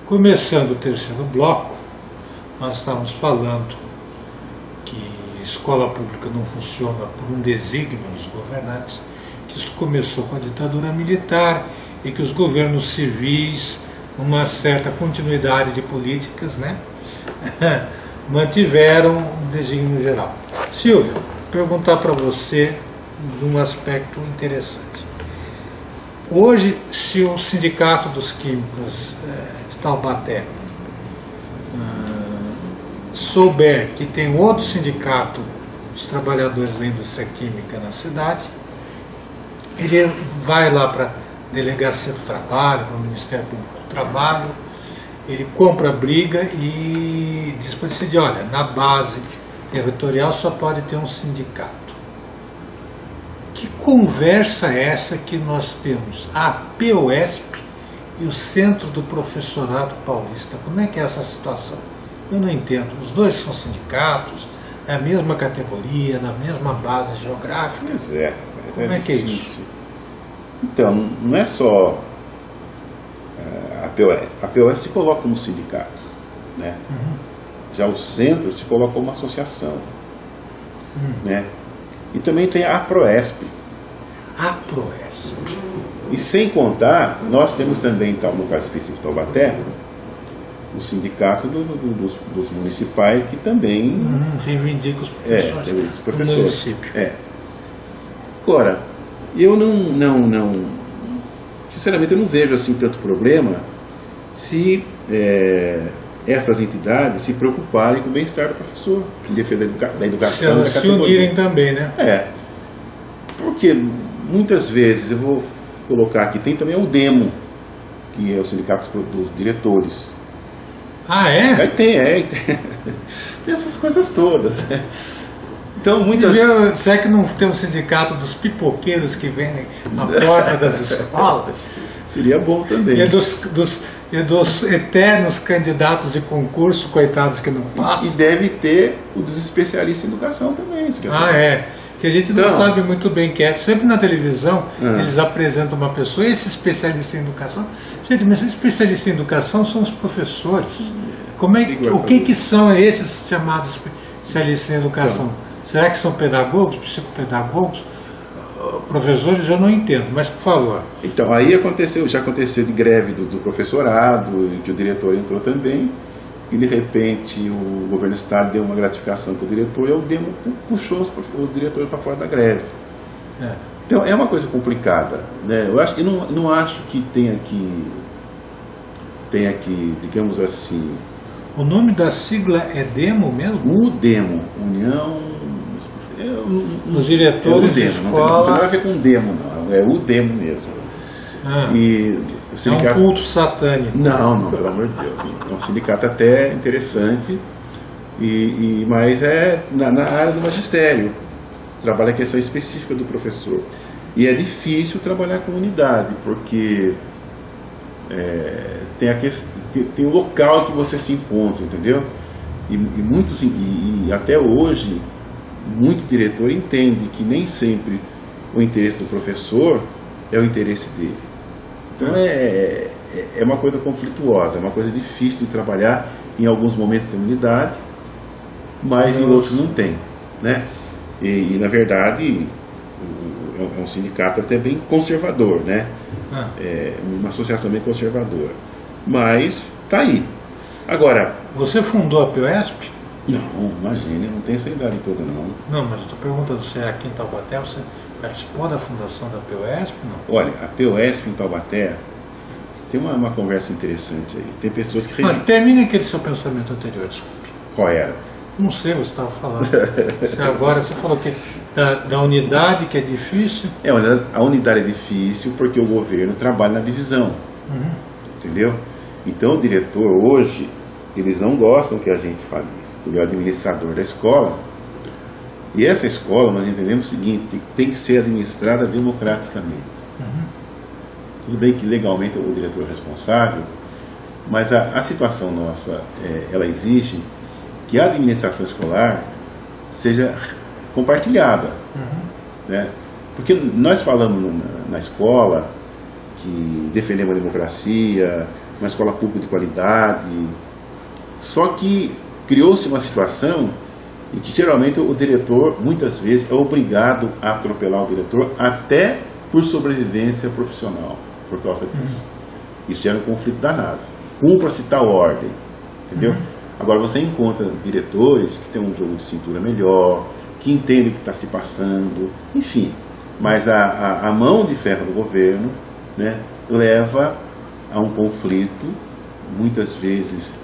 Começando o terceiro bloco, nós estávamos falando que a escola pública não funciona por um desígnio dos governantes, que isso começou com a ditadura militar e que os governos civis, uma certa continuidade de políticas, né, mantiveram um desígnio geral. Silvio, perguntar para você de um aspecto interessante. Hoje, se o Sindicato dos Químicos de Taubaté souber que tem outro sindicato dos trabalhadores da indústria química na cidade, ele vai lá para a Delegacia do Trabalho, para o Ministério Público do Trabalho, ele compra a briga e diz para ele, olha, na base territorial só pode ter um sindicato. Que conversa é essa que nós temos? A POSP e o Centro do Professorado Paulista. Como é que é essa situação? Eu não entendo. Os dois são sindicatos, é a mesma categoria, na mesma base geográfica. Pois é. Como é que é isso? Então, não é só a POS. A POS se coloca como sindicato, né? Uhum. Já o centro se coloca como associação, né? E também tem a Proesp. A Proesp. E sem contar, nós temos também, no caso específico de Taubaté, o sindicato dos municipais, que também reivindica os professores, do município. Agora, eu sinceramente, eu não vejo assim tanto problema se essas entidades se preocuparem com o bem-estar do professor, em defesa da educação. Se elas se unirem também, né? Porque muitas vezes, eu vou colocar aqui, tem também o DEMO, que é o Sindicato dos Diretores. Ah, é? Aí tem essas coisas todas. Então, muitas... Será que não tem um sindicato dos pipoqueiros que vendem na porta das escolas? Seria bom também. E dos eternos candidatos de concurso, coitados que não passam. E deve ter o dos especialistas em educação também. Que a gente não sabe muito bem que é. Sempre na televisão eles apresentam uma pessoa, esse especialista em educação. Gente, mas esse especialista em educação são os professores. O que são esses chamados especialistas em educação? Então, será que são pedagogos, psicopedagogos? Professores eu não entendo, mas por favor. Então, aí já aconteceu de greve do professorado, que o diretor entrou também, e de repente o governo do estado deu uma gratificação para o diretor e o DEMO puxou os diretores para fora da greve. Então, é uma coisa complicada, né? Eu não acho que tenha que, digamos assim... O nome da sigla é DEMO mesmo? O DEMO, União... Os diretores de escola... Não tem nada a ver com DEMO, não. É o DEMO mesmo. E o sindicato... É um culto satânico. Não, pelo amor de Deus. É um sindicato até interessante, mas é na área do magistério. Trabalha a questão específica do professor. E é difícil trabalhar com unidade, porque tem o local que você se encontra, entendeu? E até hoje, muito diretor entende que nem sempre o interesse do professor é o interesse dele. Então é uma coisa conflituosa, é uma coisa difícil de trabalhar. Em alguns momentos tem unidade, mas em outros não tem, né? E na verdade é um sindicato até bem conservador, né? É uma associação bem conservadora, mas tá aí. Agora, você fundou a POSP? Não, imagine, não tem essa idade toda não. Não, mas eu estou perguntando se é aqui em Taubaté, você participou da fundação da POSP? Não? Olha, a POSP em Taubaté tem uma conversa interessante aí. Tem pessoas que... Mas termine aquele seu pensamento anterior, desculpe. Qual era? Não sei, você estava falando. Agora você falou que da unidade que é difícil. A unidade é difícil porque o governo trabalha na divisão. Entendeu? Então o diretor hoje, eles não gostam que a gente fale isso. Ele é o administrador da escola. E essa escola, nós entendemos o seguinte, tem que ser administrada democraticamente. Tudo bem que legalmente o diretor é responsável, mas a situação nossa, ela exige que a administração escolar seja compartilhada. Né? Porque nós falamos na escola que defendemos a democracia, uma escola pública de qualidade. Só que criou-se uma situação em que geralmente o diretor, muitas vezes, é obrigado a atropelar o diretor até por sobrevivência profissional, por causa disso. Isso gera um conflito danado. Cumpra-se tal ordem, entendeu? Agora você encontra diretores que têm um jogo de cintura melhor, que entendem o que está se passando, enfim. Mas a mão de ferro do governo, né, leva a um conflito, muitas vezes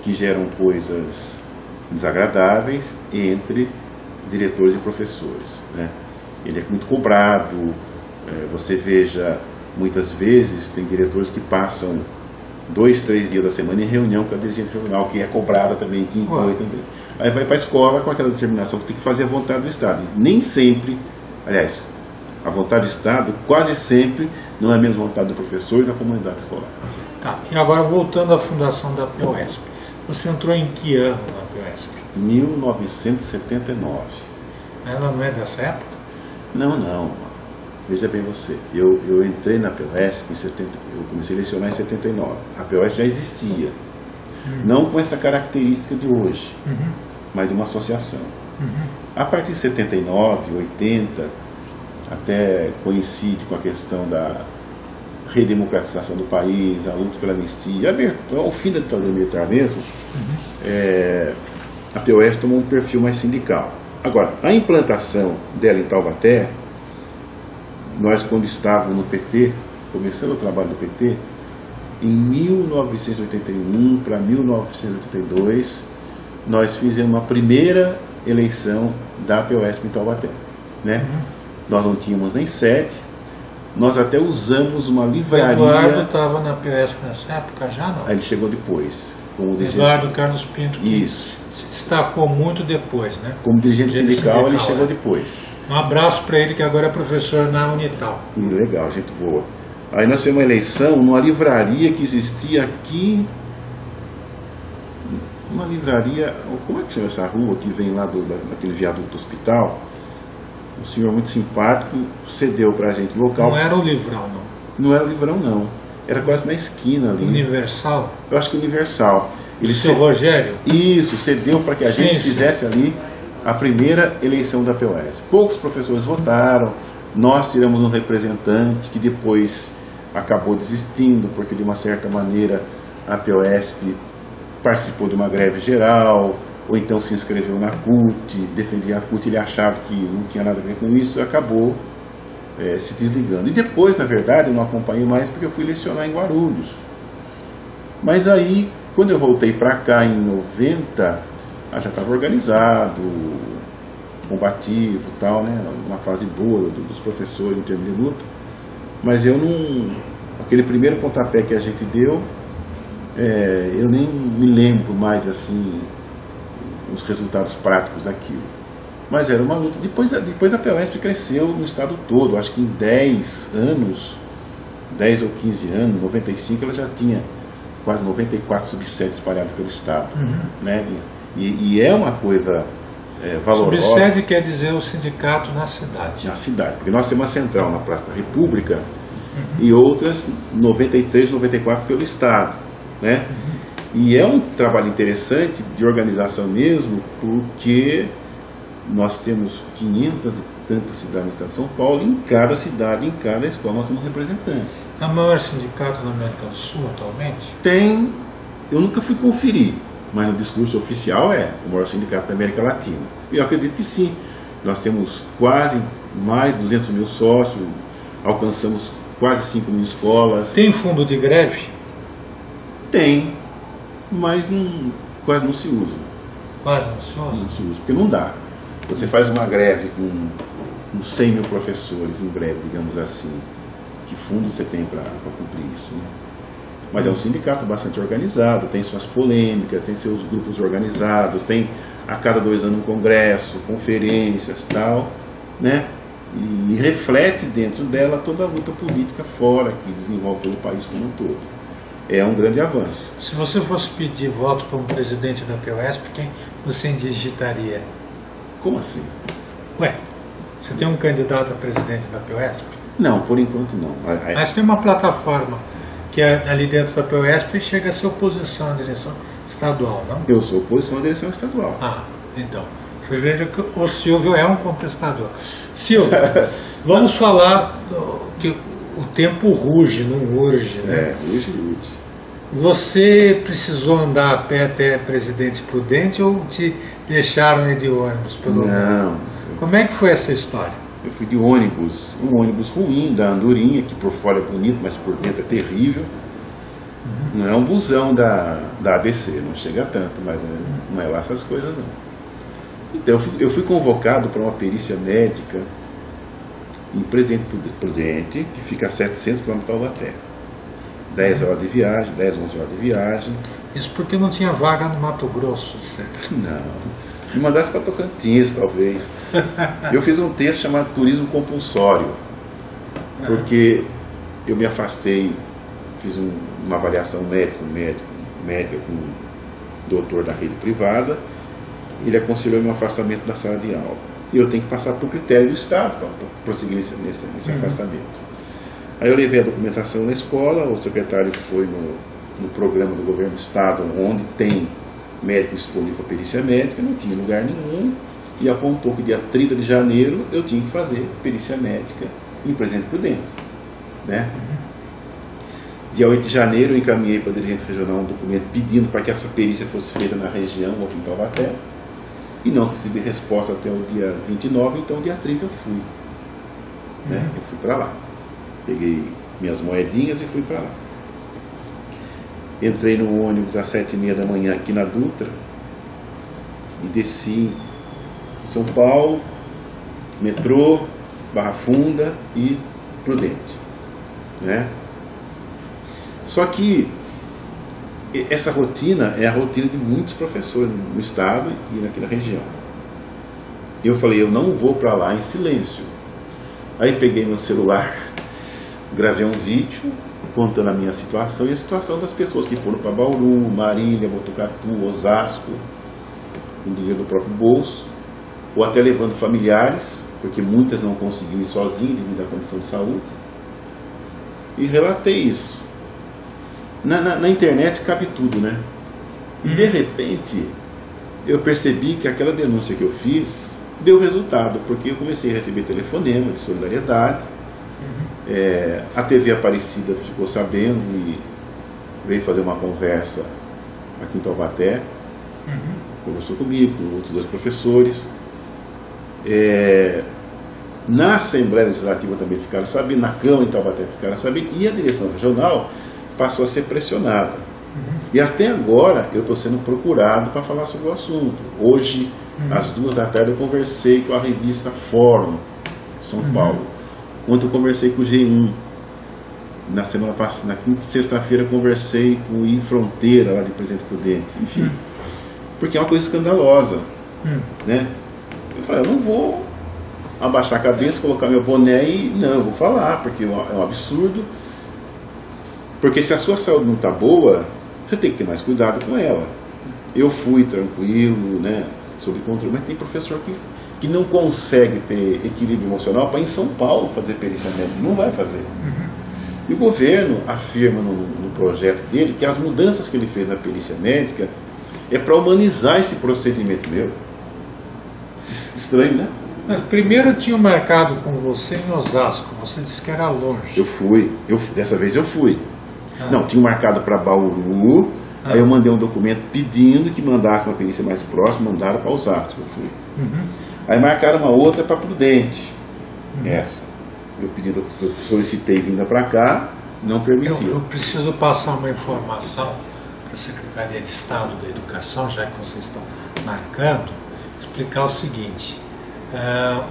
que geram coisas desagradáveis entre diretores e professores, né? Ele é muito cobrado, você veja, muitas vezes tem diretores que passam 2, 3 dias da semana em reunião com a dirigente regional, que é cobrada também, que impõe também. Aí vai para a escola com aquela determinação que tem que fazer a vontade do Estado. E nem sempre, aliás, a vontade do Estado quase sempre não é a mesma vontade do professor e da comunidade escolar. Tá, e agora voltando à fundação da POESP. Você entrou em que ano na POESP? 1979. Ela não é dessa época? Não. Veja bem você, eu entrei na POESP em 70, eu comecei a lecionar em 79. A POESP já existia. Não com essa característica de hoje, mas de uma associação. A partir de 79, 80, até coincide com a questão da redemocratização do país, a luta pela anistia, ao fim da ditadura militar mesmo, a POESP tomou um perfil mais sindical. Agora, a implantação dela em Taubaté, nós quando estávamos no PT, começando o trabalho do PT, em 1981 para 1982, nós fizemos a primeira eleição da POESP em Taubaté, né? Nós não tínhamos nem sede, nós até usamos uma livraria. O Eduardo estava na POESP nessa época já, não? Aí ele chegou depois. Como Eduardo Carlos Pinto, que isso, se destacou muito depois, né? Como dirigente sindical, ele chegou depois. Um abraço para ele, que agora é professor na Unital. Legal, gente boa. Aí nós fizemos uma eleição numa livraria que existia aqui. Uma livraria, como é que chama essa rua que vem lá daquele viaduto do hospital? Um senhor muito simpático cedeu pra gente local. Não era o Livrão, não? Não era o Livrão, não. Era quase na esquina ali. Universal? Eu acho que Universal. O seu Rogério? Isso, cedeu para que a gente fizesse ali a primeira eleição da POESP. Poucos professores votaram, nós tiramos um representante que depois acabou desistindo, porque de uma certa maneira a POESP participou de uma greve geral, ou então se inscreveu na CUT, defendia a CUT, ele achava que não tinha nada a ver com isso e acabou se desligando. E depois, na verdade, eu não acompanhei mais porque eu fui lecionar em Guarulhos. Mas aí, quando eu voltei para cá em 90, já estava organizado, combativo e tal, né? Uma fase boa dos professores em termos de luta. Mas eu não... Aquele primeiro pontapé que a gente deu, eu nem me lembro mais, assim, os resultados práticos daquilo. Mas era uma luta. Depois a POESP cresceu no estado todo. Acho que em 10 anos, 10 ou 15 anos, 95, ela já tinha quase 94 subsedes espalhados pelo estado. Né? E é uma coisa valorosa. Subsede quer dizer o sindicato na cidade. Na cidade, porque nós temos uma central na Praça da República e outras 93, 94 pelo estado, né? E é um trabalho interessante de organização mesmo, porque nós temos 500 e tantas cidades no estado de São Paulo, e em cada cidade, em cada escola nós temos um representante. É o maior sindicato na América do Sul atualmente? Tem, eu nunca fui conferir, mas no discurso oficial é o maior sindicato da América Latina. E eu acredito que sim. Nós temos quase mais de 200 mil sócios, alcançamos quase 5 mil escolas. Tem fundo de greve? Tem, mas quase não se usa. Quase não se usa? Não se usa, porque não dá. Você faz uma greve com 100 mil professores em breve, digamos assim. Que fundo você tem para cumprir isso, né? Mas é um sindicato bastante organizado, tem suas polêmicas, tem seus grupos organizados, tem a cada 2 anos um congresso, conferências e tal, né? E reflete dentro dela toda a luta política fora que desenvolve pelo país como um todo. É um grande avanço. Se você fosse pedir voto para um presidente da POESP, quem você digitaria? Como assim? Ué, você tem um candidato a presidente da POESP? Não, por enquanto não. Mas tem uma plataforma que ali dentro da POESP chega a ser oposição à direção estadual, não? Eu sou oposição à direção estadual. Ah, então. Você veja que o Silvio é um contestador. Silvio, vamos falar que o tempo ruge, não urge, né? Ruge. Você precisou andar a pé até Presidente Prudente ou te deixaram ir de ônibus? Não. Como é que foi essa história? Eu fui de ônibus, um ônibus ruim, da Andorinha, que por fora é bonito, mas por dentro é terrível. Não é um busão da ABC, não chega a tanto, mas não é lá essas coisas não. Então eu fui convocado para uma perícia médica em Presidente Prudente, que fica a 700 km de Taubaté. 10 horas de viagem, 10, 11 horas de viagem. Isso porque não tinha vaga no Mato Grosso, certo? Não. Me mandasse para Tocantins, talvez. Eu fiz um texto chamado Turismo Compulsório, porque eu me afastei, fiz uma avaliação médica com o doutor da rede privada, ele aconselhou meu afastamento da sala de aula. E eu tenho que passar por critério do Estado para prosseguir nesse afastamento. Aí eu levei a documentação na escola, o secretário foi no programa do governo do Estado, onde tem médico disponível para perícia médica, não tinha lugar nenhum, e apontou que dia 30 de janeiro eu tinha que fazer perícia médica em Presidente Prudente, né? Dia 8 de janeiro eu encaminhei para a dirigente regional um documento pedindo para que essa perícia fosse feita na região, ou em Taubaté, e não recebi resposta até o dia 29, então dia 30 eu fui, né? Eu fui para lá. Peguei minhas moedinhas e fui para lá. Entrei no ônibus às 7h30 da manhã aqui na Dutra e desci em São Paulo, metrô, Barra Funda e Prudente, né? Só que essa rotina é a rotina de muitos professores no estado e aqui na região. Eu falei, eu não vou para lá em silêncio. Aí peguei meu celular, gravei um vídeo contando a minha situação e a situação das pessoas que foram para Bauru, Marília, Botucatu, Osasco, com dinheiro do próprio bolso, ou até levando familiares, porque muitas não conseguiam ir sozinhas devido à condição de saúde. E relatei isso. Na internet cabe tudo, né? E de repente eu percebi que aquela denúncia que eu fiz deu resultado, porque eu comecei a receber telefonema de solidariedade. A TV Aparecida ficou sabendo e veio fazer uma conversa aqui em Taubaté, conversou comigo, com outros 2 professores. Na Assembleia Legislativa também ficaram sabendo, na Câmara em Taubaté ficaram sabendo, e a direção regional passou a ser pressionada. E até agora eu estou sendo procurado para falar sobre o assunto. Hoje, às 2 da tarde, eu conversei com a revista Fórum São Paulo. Ontem eu conversei com o G1. Na semana passada, na quinta, sexta-feira, conversei com o I Fronteira, lá de Presidente Prudente. Enfim, porque é uma coisa escandalosa, né? Eu falei, eu não vou abaixar a cabeça, colocar meu boné e não, eu vou falar, porque é um absurdo. Porque se a sua saúde não está boa, você tem que ter mais cuidado com ela. Eu fui tranquilo, né, sob controle, mas tem professor que não consegue ter equilíbrio emocional para ir em São Paulo fazer perícia médica, não vai fazer. E o governo afirma no projeto dele que as mudanças que ele fez na perícia médica é para humanizar esse procedimento meu. Estranho, né? Mas primeiro eu tinha marcado com você em Osasco, você disse que era longe. Eu fui, dessa vez eu fui. Não, tinha marcado para Bauru, aí eu mandei um documento pedindo que mandasse uma perícia mais próxima, mandaram para Osasco, eu fui. Aí marcaram uma outra para Prudente, essa. Eu solicitei vinda para cá, não permitiu. Eu preciso passar uma informação para a Secretaria de Estado da Educação, já que vocês estão marcando, explicar o seguinte.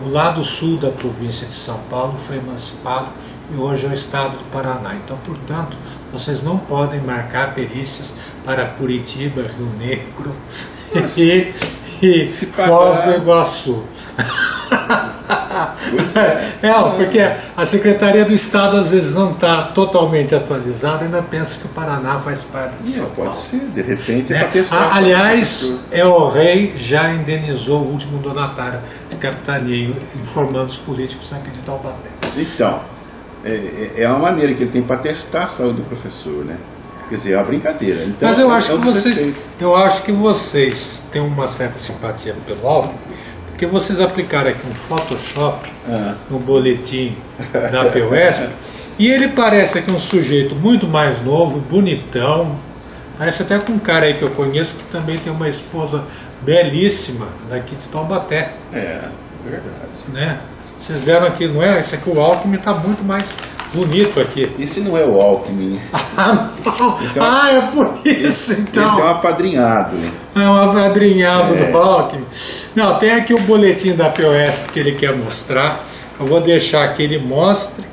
O lado sul da província de São Paulo foi emancipado e hoje é o estado do Paraná. Então, portanto, vocês não podem marcar perícias para Curitiba, Rio Negro e Foz do Iguaçu. Porque a Secretaria do Estado às vezes não está totalmente atualizada, ainda pensa que o Paraná faz parte de São Paulo. Pode ser, de repente é para testar. Aliás, El Rei já indenizou o último donatário de capitania, informando os políticos aqui de Taubaté. Então, é uma maneira que ele tem para testar a saúde do professor, né? Quer dizer, é uma brincadeira. Então, mas eu acho que vocês têm uma certa simpatia pelo Alckmin, porque vocês aplicaram aqui um Photoshop no boletim da PUESP, e ele parece aqui um sujeito muito mais novo, bonitão, parece até com um cara aí que eu conheço que também tem uma esposa belíssima daqui de Taubaté. Verdade. Né? Vocês deram aqui, não é? Esse aqui, o Alckmin está muito mais bonito aqui. Esse não é o Alckmin. É por isso então. Esse é um apadrinhado. É um apadrinhado do Alckmin. Não, tem aqui o boletim da PUESP que ele quer mostrar. Eu vou deixar que ele mostre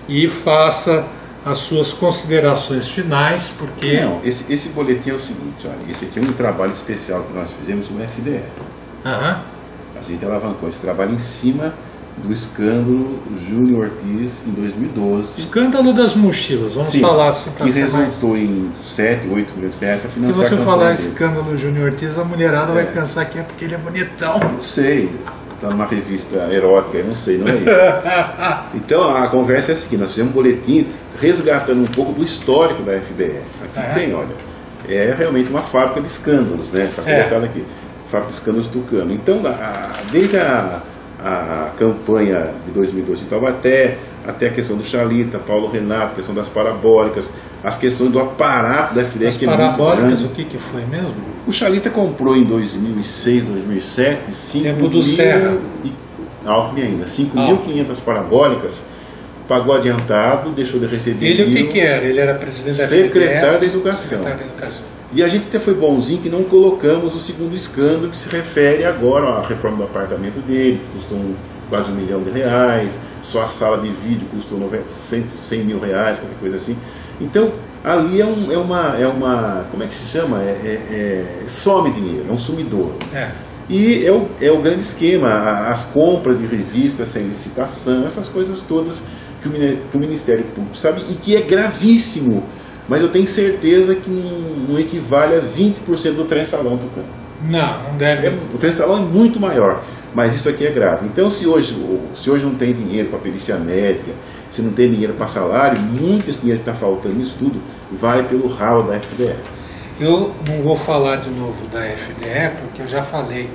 e faça as suas considerações finais, porque... Não, esse boletim é o seguinte, olha, esse aqui é um trabalho especial que nós fizemos no FDE. A gente alavancou esse trabalho em cima do escândalo Júnior Ortiz em 2012. Escândalo das mochilas, vamos falar assim para que resultou em 7, 8 milhões de reais para financiar a campanha. Se você falar escândalo Júnior Ortiz, a mulherada vai pensar que é porque ele é bonitão. Não sei, está numa revista erótica, não sei, não é isso. Então a conversa é a seguinte, nós fizemos um boletim resgatando um pouco do histórico da FDE. Aqui tem, olha, é realmente uma fábrica de escândalos, né? Está colocado aqui, fábrica de escândalos Tucano. Então, desde a campanha de 2012 em Taubaté, até a questão do Chalita, Paulo Renato, a questão das parabólicas, as questões do aparato da FDE, que é muito grande. As parabólicas, o que foi mesmo? O Chalita comprou em 2006, 2007, 5.500 parabólicas, pagou adiantado, deixou de receber. Ele o que era? Ele era presidente da secretário da Educação. E a gente até foi bonzinho que não colocamos o segundo escândalo, que se refere agora à reforma do apartamento dele, que custou quase R$1 milhão, só a sala de vídeo custou 100 mil reais, qualquer coisa assim. Então, ali é uma como é que se chama? Some dinheiro, é um sumidor. E é o grande esquema, as compras de revistas sem licitação, essas coisas todas que o Ministério Público sabe e que é gravíssimo. Mas eu tenho certeza que não equivale a 20% do trem-salão Tucano. Não deve. O trem-salão é muito maior, mas isso aqui é grave. Então, se hoje não tem dinheiro para perícia médica, se não tem dinheiro para salário, muito desse dinheiro que está faltando nisso tudo vai pelo ralo da FDE. Eu não vou falar de novo da FDE, porque eu já falei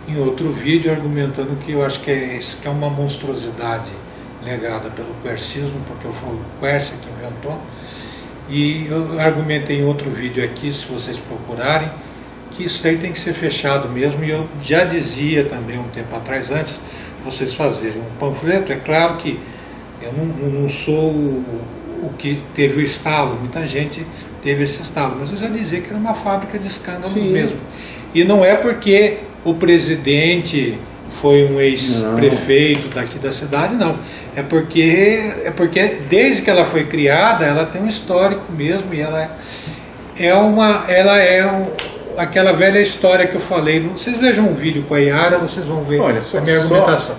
em outro vídeo argumentando que eu acho que isso que é uma monstruosidade legada pelo quercismo, porque foi o Quercia que inventou. E eu argumentei em outro vídeo aqui, se vocês procurarem, que isso daí tem que ser fechado mesmo. E eu já dizia também um tempo atrás, antes de vocês fazerem um panfleto, é claro que eu não sou o que teve o estalo, muita gente teve esse estalo, mas eu já dizia que era uma fábrica de escândalos mesmo. E não é porque o presidente foi um ex-prefeito daqui da cidade, não. É porque desde que ela foi criada, ela tem um histórico mesmo, e ela é aquela velha história que eu falei. Vocês vejam um vídeo com a Yara, vocês vão ver a minha argumentação.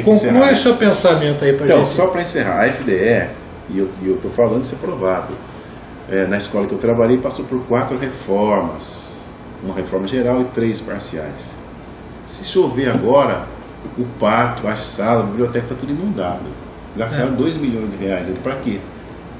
Conclua o seu pensamento aí para gente. Então, só para encerrar, a FDE, e eu estou falando isso é provado, na escola que eu trabalhei passou por 4 reformas, uma reforma geral e 3 parciais. Se chover agora, o pátio, a sala, a biblioteca está tudo inundado. Gastaram R$2 milhões. Para quê?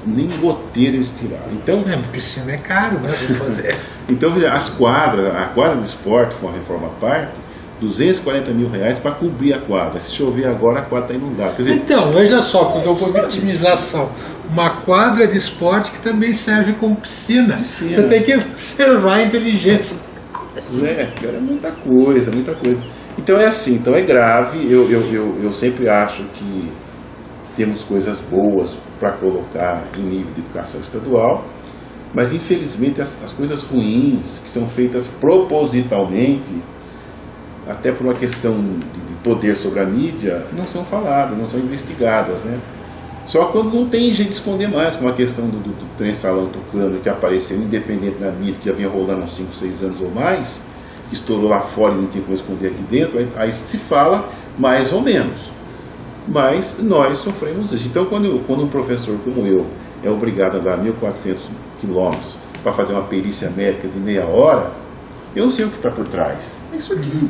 Nem goteiro eles tiraram. Então, piscina é caro, né? Vou fazer. Então, a quadra de esporte foi uma reforma à parte, R$240 mil para cobrir a quadra. Se chover agora, a quadra está inundada. Quer dizer, então, veja só, porque eu vou otimização. Uma quadra de esporte que também serve como piscina. Você tem que observar a inteligência. Cara, muita coisa. Então é assim, então é grave. Eu sempre acho que temos coisas boas para colocar em nível de educação estadual, mas infelizmente as coisas ruins que são feitas propositalmente, até por uma questão de poder sobre a mídia, não são faladas, não são investigadas, né? Só quando não tem jeito de esconder mais, como a questão do trem-salão Tucano, que apareceu independente da mídia, que já vinha rolando há uns 5, 6 anos ou mais, que estourou lá fora e não tinha como esconder aqui dentro, aí se fala mais ou menos. Mas nós sofremos isso. Então, quando um professor como eu é obrigado a andar 1.400 quilômetros para fazer uma perícia médica de meia hora, eu sei o que está por trás. É isso aqui.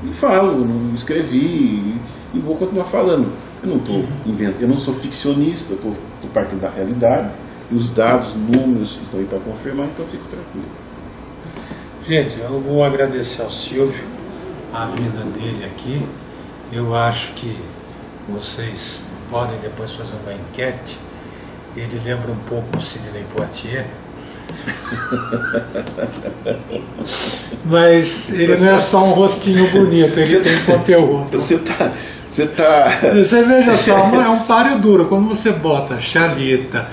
E falo, não escrevi. e vou continuar falando. Eu não estou inventando, eu não sou ficcionista, eu estou partindo da realidade, e os dados, números estão aí para confirmar, então eu fico tranquilo. Gente, eu vou agradecer ao Silvio a vinda dele aqui. Eu acho que vocês podem depois fazer uma enquete. Ele lembra um pouco o Sidney Poitier. Mas ele não é só um rostinho bonito, ele tem conteúdo. Você veja só, é um páreo duro. Quando você bota Xalita,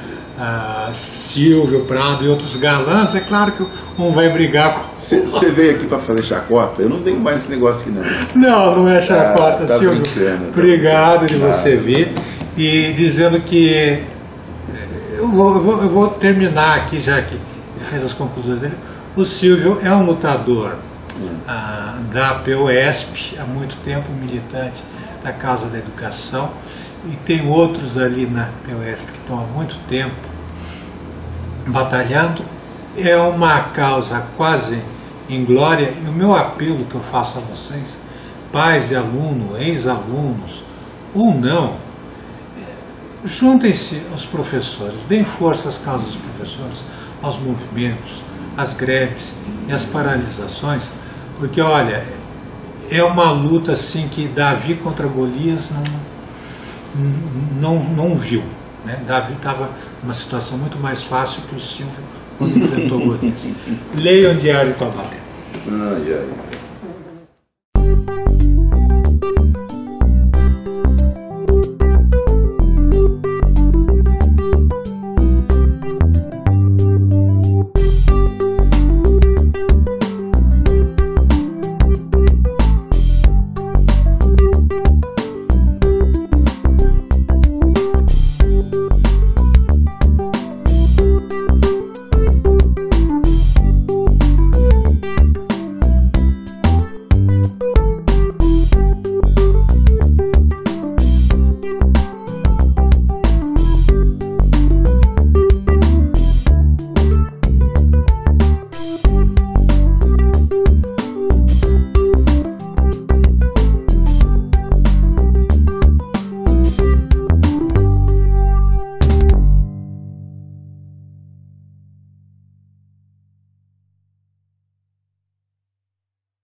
Silvio Prado e outros galãs, é claro que um vai brigar com... Você veio aqui para fazer chacota? Eu não venho mais esse negócio aqui não. Não é chacota, tá Silvio. Obrigado de você vir. E dizendo que eu vou terminar aqui, já que ele fez as conclusões dele. O Silvio é um lutador da POESP há muito tempo, militante da causa da educação, e tem outros ali na POESP que estão há muito tempo batalhando. É uma causa quase inglória, e o meu apelo que eu faço a vocês, pais de aluno, ex-alunos ou não, juntem-se aos professores, deem força às causas dos professores, aos movimentos, às greves e às paralisações, porque olha, é uma luta assim que Davi contra Golias não viu, né? Davi estava numa situação muito mais fácil que o Silvio quando enfrentou Golias. Leiam o Diário de Taubaté.